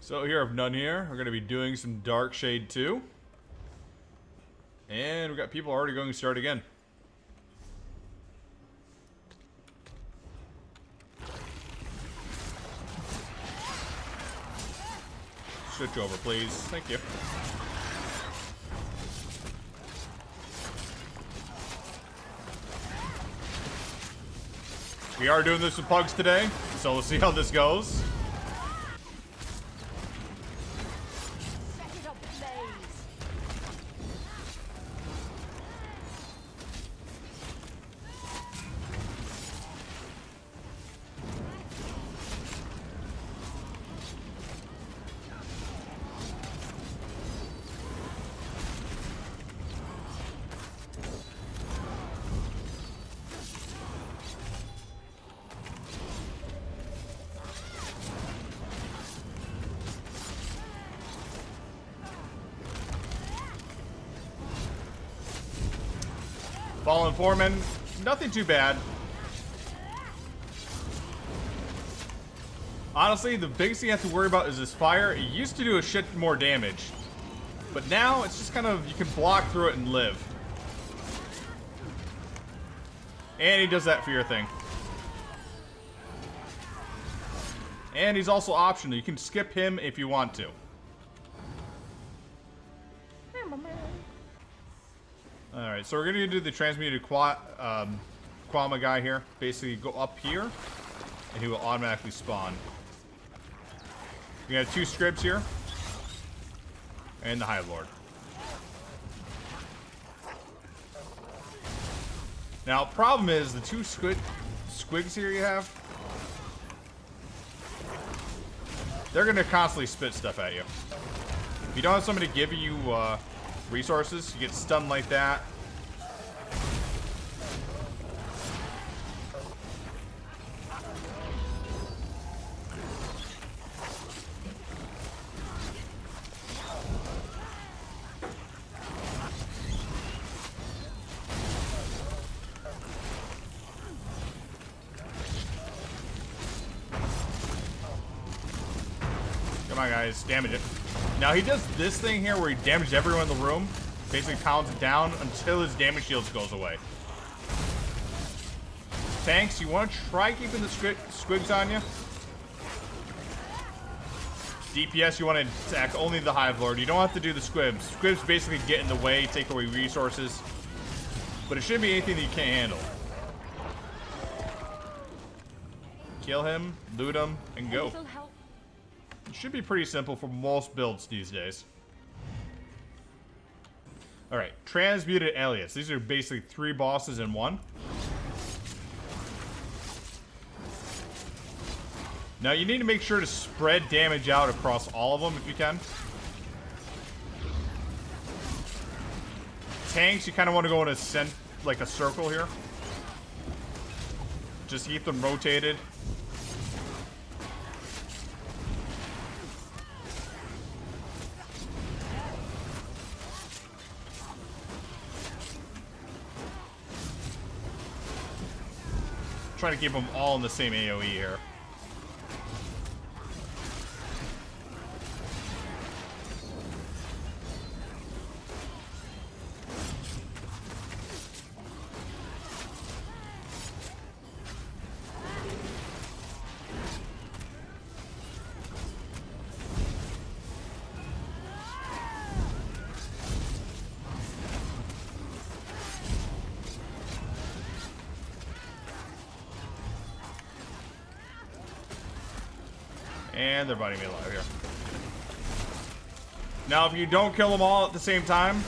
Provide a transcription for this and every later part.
So here of none here, we're going to be doing some Darkshade 2. And we've got people already going to start again. Switch over, please. Thank you. We are doing this with pugs today, so we'll see how this goes. Fallen Foreman, nothing too bad. Honestly, the biggest thing you have to worry about is this fire. It used to do a shit more damage, but now it's just kind of, you can block through it and live. And he does that fear thing. And he's also optional. You can skip him if you want to. Alright, so we're going to do the transmuted Kwama guy here. Basically, go up here, and he will automatically spawn. We got 2 scripts here, and the Hive Lord. Now, problem is, the 2 squigs here you have, they're going to constantly spit stuff at you. If you don't have somebody give you resources, you get stunned like that. Come on, guys, damage it. Now he does this thing here where he damages everyone in the room, basically pounds it down until his damage shields goes away. Tanks, you want to try keeping the squigs on you. DPS, you want to attack only the Hive Lord. You don't have to do the squibs. Squibs basically get in the way, take away resources, but it shouldn't be anything that you can't handle. Kill him, loot him, and go. It should be pretty simple for most builds these days. Alright, Transmuted Alias. These are basically 3 bosses in one. Now you need to make sure to spread damage out across all of them if you can. Tanks, you kind of want to go in a like a circle here. Just keep them rotated. Trying to keep them all in the same AoE here. And they're biting me alive here. Now, if you don't kill them all at the same time,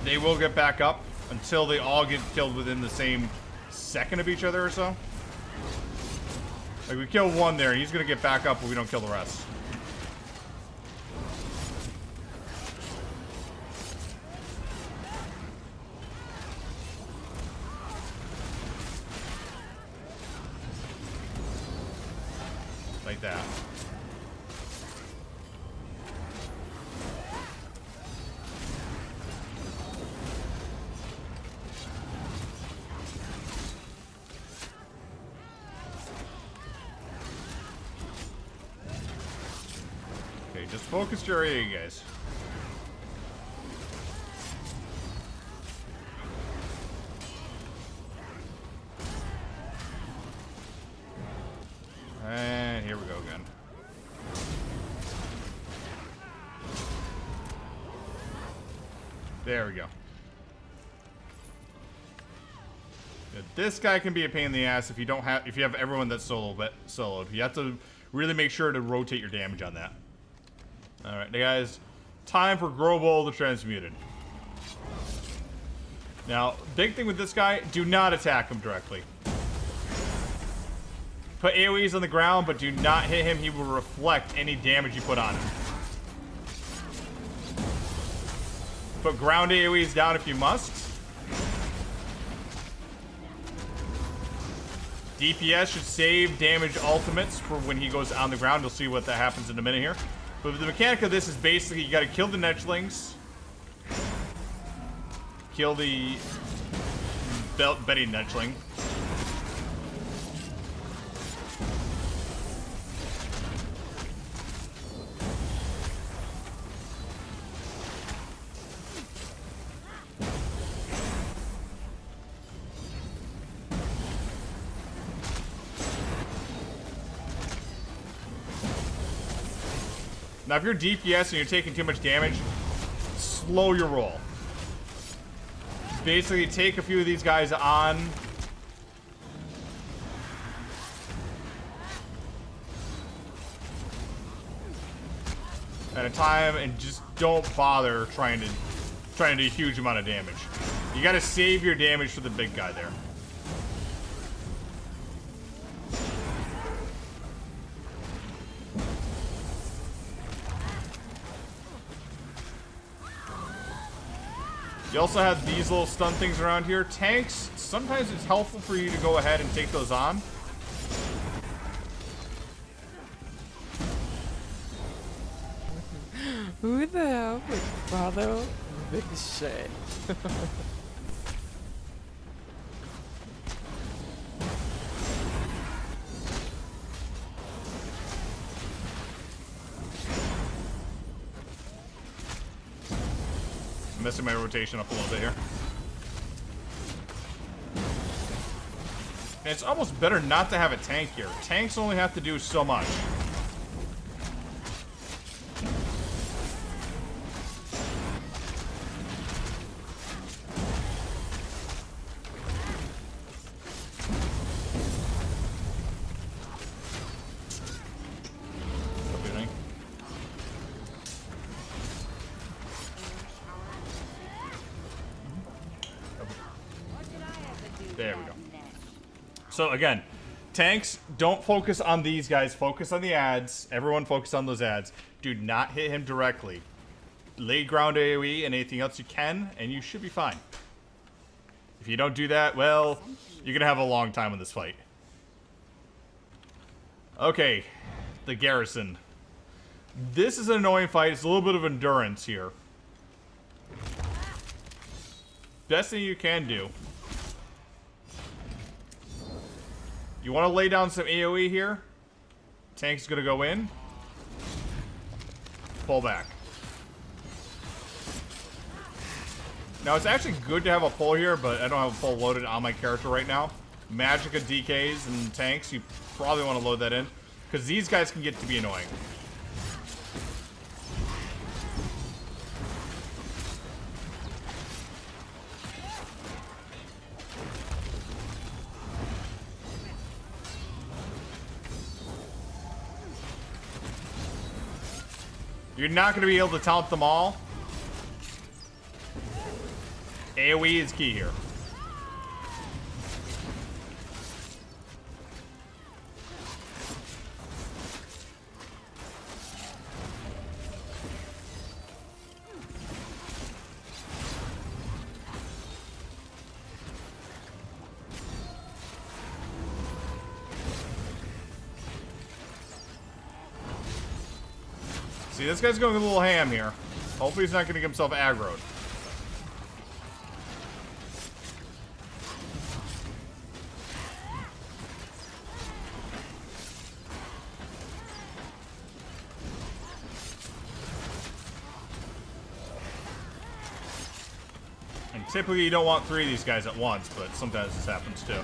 they will get back up until they all get killed within the same second of each other or so. Like, we kill one there, and he's going to get back up, but we don't kill the rest. Like that. Okay, just focus your area, you guys. And here we go again. There we go. Yeah, this guy can be a pain in the ass if you have everyone that's soloed. You have to really make sure to rotate your damage on that. Alright, guys. Time for Grobol the Transmuted. Now, big thing with this guy, do not attack him directly. Put AoEs on the ground, but do not hit him. He will reflect any damage you put on him. Put ground AoEs down if you must. DPS should save damage ultimates for when he goes on the ground. You'll see what that happens in a minute here. But the mechanic of this is basically you gotta kill the Netchlings. Kill the Betty Netchling. Now, if you're DPS and you're taking too much damage, slow your roll. Basically, take a few of these guys on. At a time, and just don't bother trying to do a huge amount of damage. You gotta save your damage for the big guy there. You also have these little stun things around here. Tanks, sometimes it's helpful for you to go ahead and take those on. Who the hell would bother with this shit? Messing my rotation up a little bit here. And it's almost better not to have a tank here. Tanks only have to do so much. There we go. So again, tanks, don't focus on these guys. Focus on the ads. Everyone focus on those ads. Do not hit him directly. Lay ground AoE and anything else you can, and you should be fine. If you don't do that, well, you're going to have a long time in this fight. Okay, the garrison. This is an annoying fight. It's a little bit of endurance here. Best thing you can do. You want to lay down some AoE here. Tank's going to go in. Pull back. Now, it's actually good to have a pull here, but I don't have a pull loaded on my character right now. Magicka DKs and tanks, you probably want to load that in, because these guys can get to be annoying. You're not going to be able to taunt them all. AoE is key here. See, this guy's going a little ham here. Hopefully he's not going to get himself aggroed. typically you don't want 3 of these guys at once, but sometimes this happens too.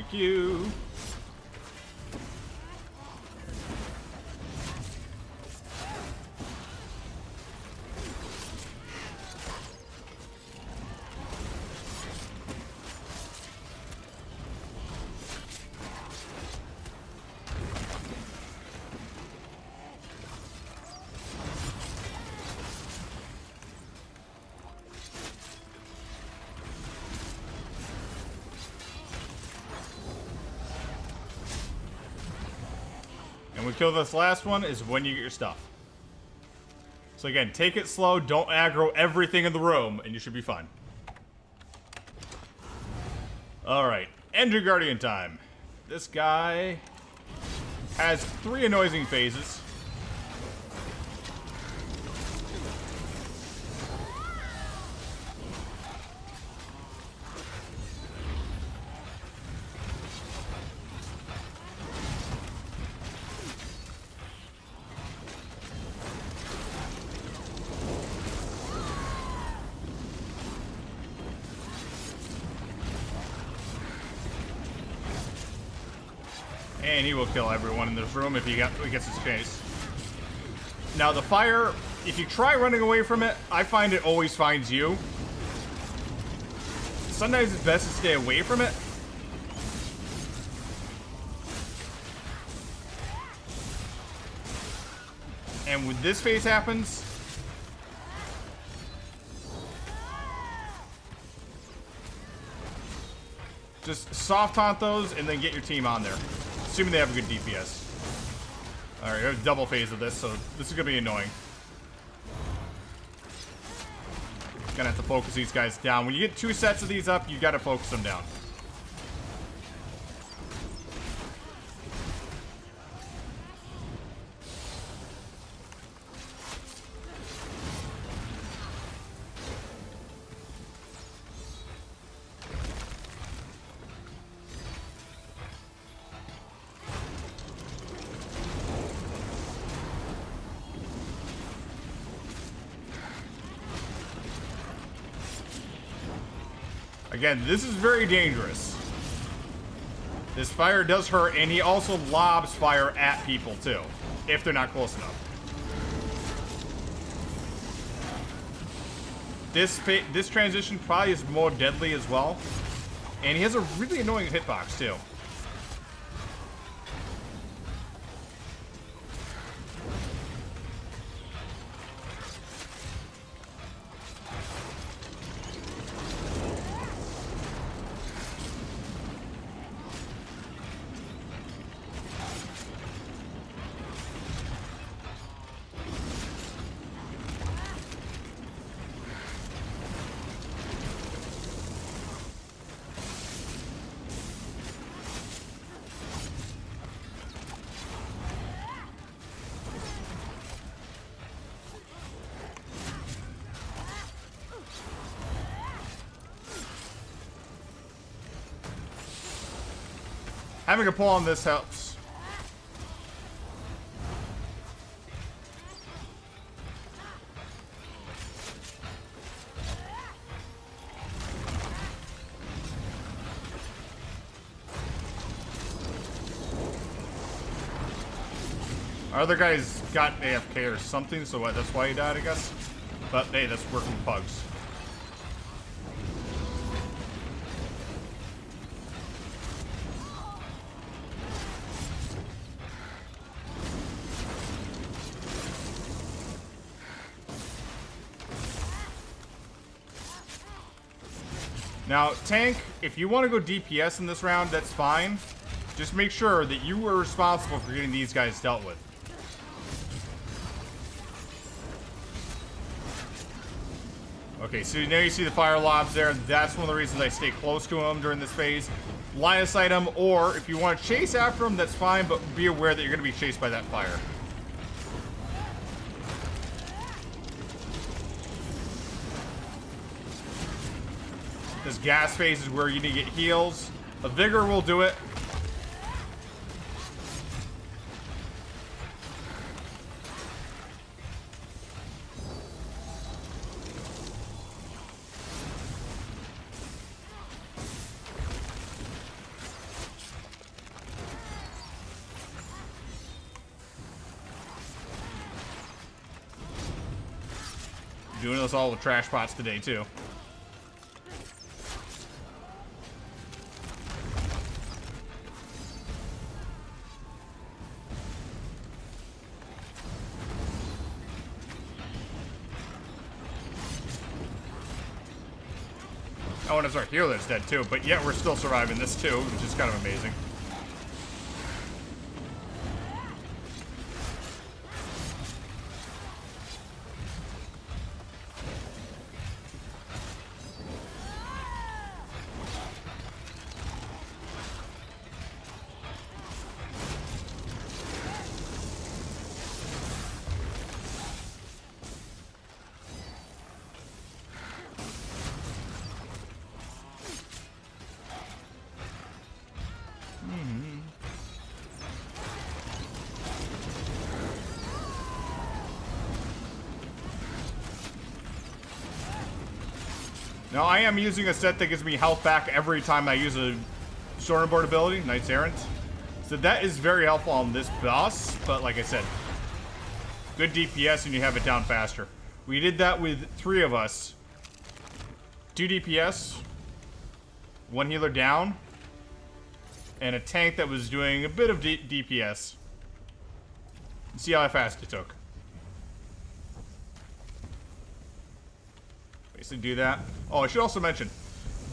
Thank you. And we kill this last one is when you get your stuff. So again, take it slow, don't aggro everything in the room, and you should be fine. Alright, end your Guardian time. This guy has 3 annoying phases. And he will kill everyone in this room if he gets his chase. Now the fire, if you try running away from it, I find it always finds you. Sometimes it's best to stay away from it. And when this phase happens, just soft taunt those and then get your team on there. Assuming they have a good DPS. Alright, we have a double phase of this, so this is going to be annoying. Gonna have to focus these guys down. When you get 2 sets of these up, you got to focus them down. Again, this is very dangerous. This fire does hurt, and he also lobs fire at people, too, if they're not close enough. This transition probably is more deadly as well. And he has a really annoying hitbox, too. Having a pull on this helps. Our other guy's got AFK or something, so that's why he died, I guess. But hey, that's working with pugs. Now, tank, if you want to go DPS in this round, that's fine. Just make sure that you are responsible for getting these guys dealt with. Okay, so now you see the fire lobs there. That's one of the reasons I stay close to him during this phase. Line of sight him, or if you want to chase after him, that's fine, but be aware that you're going to be chased by that fire. This gas phase is where you need to get heals. A vigor will do it. Doing this all with trash pots today, too. Oh, and it's our hero that's dead, too. But yet we're still surviving this, too, which is kind of amazing. Now, I am using a set that gives me health back every time I use a Sword Board ability, Knights Errant. So that is very helpful on this boss, but like I said, good DPS and you have it down faster. We did that with 3 of us. 2 DPS, 1 healer down, and a tank that was doing a bit of DPS. See how fast it took. Basically do that. Oh, I should also mention,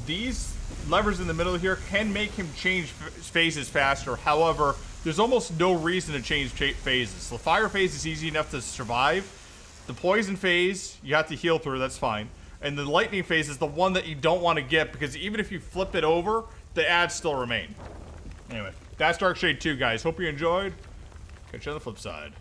these levers in the middle here can make him change phases faster. However, there's almost no reason to change phases. The fire phase is easy enough to survive. The poison phase, you have to heal through, that's fine. And the lightning phase is the one that you don't want to get, because even if you flip it over, the ads still remain. Anyway, that's Darkshade 2, guys. Hope you enjoyed. Catch you on the flip side.